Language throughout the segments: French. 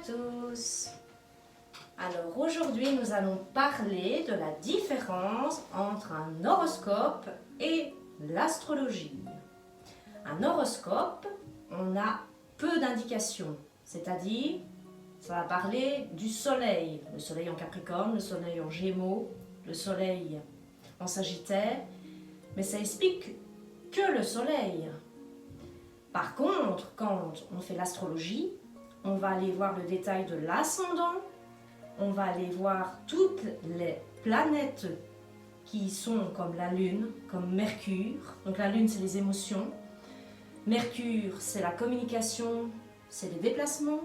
tous. Alors aujourd'hui nous allons parler de la différence entre un horoscope et l'astrologie. Un horoscope, on a peu d'indications, c'est-à-dire ça va parler du soleil, le soleil en Capricorne, le soleil en Gémeaux, le soleil en Sagittaire, mais ça explique que le soleil. Par contre, quand on fait l'astrologie, on va aller voir le détail de l'ascendant, on va aller voir toutes les planètes qui sont comme la Lune, comme Mercure. Donc la Lune, c'est les émotions. Mercure, c'est la communication, c'est les déplacements.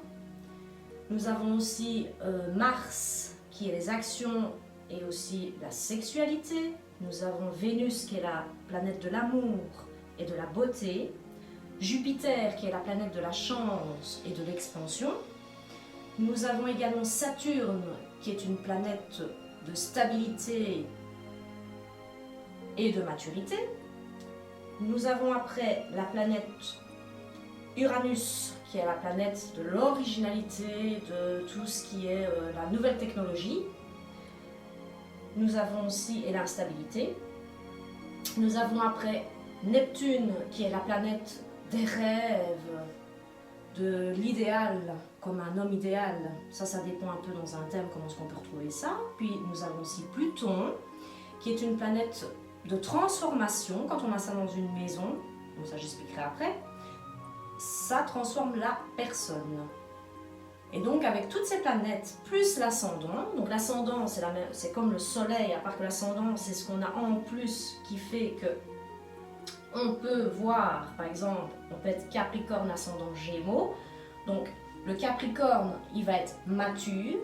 Nous avons aussi Mars, qui est les actions et aussi la sexualité. Nous avons Vénus, qui est la planète de l'amour et de la beauté. Jupiter, qui est la planète de la chance et de l'expansion. Nous avons également Saturne, qui est une planète de stabilité et de maturité. Nous avons après la planète Uranus, qui est la planète de l'originalité, de tout ce qui est la nouvelle technologie. Nous avons aussi l'instabilité. Nous avons après Neptune, qui est la planète des rêves, de l'idéal, comme un homme idéal. Ça dépend un peu dans un thème, comment est-ce qu'on peut retrouver ça. Puis nous avons aussi Pluton, qui est une planète de transformation. Quand on a ça dans une maison, donc ça j'expliquerai après, ça transforme la personne. Et donc avec toutes ces planètes, plus l'ascendant, donc l'ascendant c'est comme le soleil, à part que l'ascendant c'est ce qu'on a en plus qui fait que on peut voir, par exemple, on peut être Capricorne ascendant Gémeaux. Donc le Capricorne, il va être mature,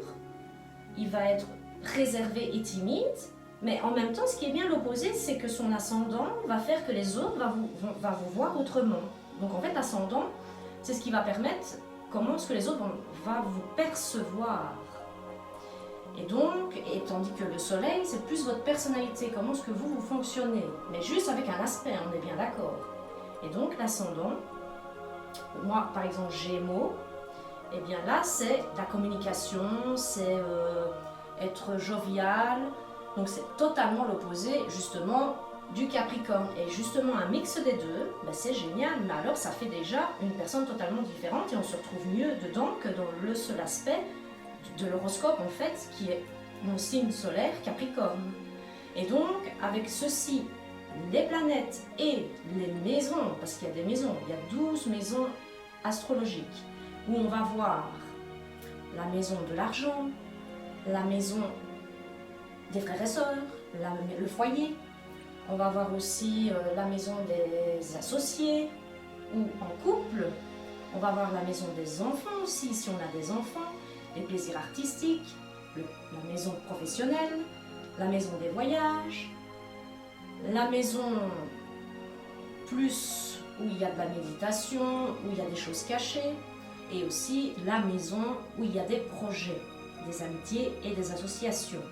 il va être réservé et timide, mais en même temps, ce qui est bien l'opposé, c'est que son ascendant va faire que les autres vont vous voir autrement. Donc en fait, l'ascendant, c'est ce qui va permettre comment est-ce que les autres vont vous percevoir. Et donc, tandis que le soleil, c'est plus votre personnalité, comment est-ce que vous fonctionnez, mais juste avec un aspect, on est bien d'accord. Et donc l'ascendant, moi par exemple Gémeaux, et bien là c'est la communication, c'est être jovial, donc c'est totalement l'opposé justement du Capricorne. Et justement un mix des deux, ben c'est génial, mais alors ça fait déjà une personne totalement différente et on se retrouve mieux dedans que dans le seul aspect de l'horoscope en fait, qui est mon signe solaire Capricorne. Et donc avec ceci, les planètes et les maisons, parce qu'il y a des maisons, il y a 12 maisons astrologiques, où on va voir la maison de l'argent, la maison des frères et sœurs, le foyer, on va voir aussi la maison des associés, ou en couple, on va voir la maison des enfants aussi, si on a des enfants, les plaisirs artistiques, la maison professionnelle, la maison des voyages, la maison plus où il y a de la méditation, où il y a des choses cachées, et aussi la maison où il y a des projets, des amitiés et des associations.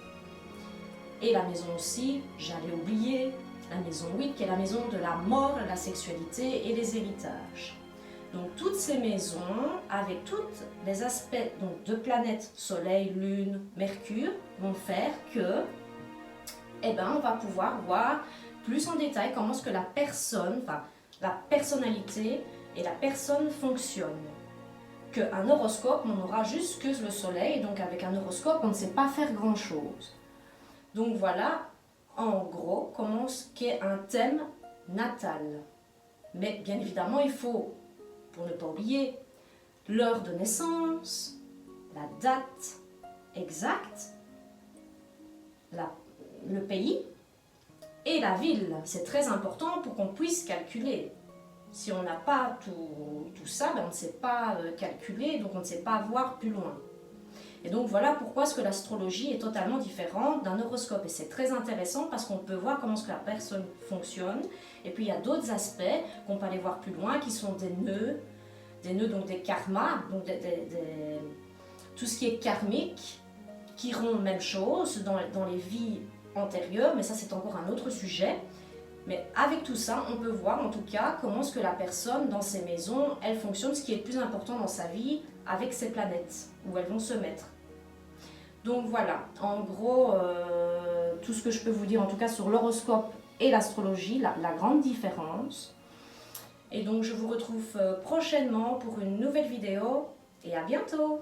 Et la maison aussi, j'allais oublier, la maison 8 qui est la maison de la mort, de la sexualité et des héritages. Donc toutes ces maisons, avec tous les aspects donc, de planètes, Soleil, Lune, Mercure, vont faire que, on va pouvoir voir plus en détail comment est-ce que la personne, enfin la personnalité et la personne fonctionnent. Qu'un horoscope, on aura juste que le Soleil, donc avec un horoscope, on ne sait pas faire grand-chose. Donc voilà, en gros, comment ce qu'est un thème natal. Mais bien évidemment, il faut, pour ne pas oublier, l'heure de naissance, la date exacte, le pays et la ville. C'est très important pour qu'on puisse calculer. Si on n'a pas tout ça, on ne sait pas calculer, donc on ne sait pas voir plus loin. Et donc voilà pourquoi ce que l'astrologie est totalement différente d'un horoscope. Et c'est très intéressant parce qu'on peut voir comment ce que la personne fonctionne. Et puis il y a d'autres aspects qu'on peut aller voir plus loin qui sont des nœuds donc des karmas, donc tout ce qui est karmique, qui rend même chose dans les vies antérieures, mais ça c'est encore un autre sujet. Mais avec tout ça, on peut voir en tout cas comment est-ce que la personne dans ses maisons, elle fonctionne, ce qui est le plus important dans sa vie avec ses planètes, où elles vont se mettre. Donc voilà, en gros, tout ce que je peux vous dire en tout cas sur l'horoscope et l'astrologie, la grande différence. Et donc je vous retrouve prochainement pour une nouvelle vidéo et à bientôt!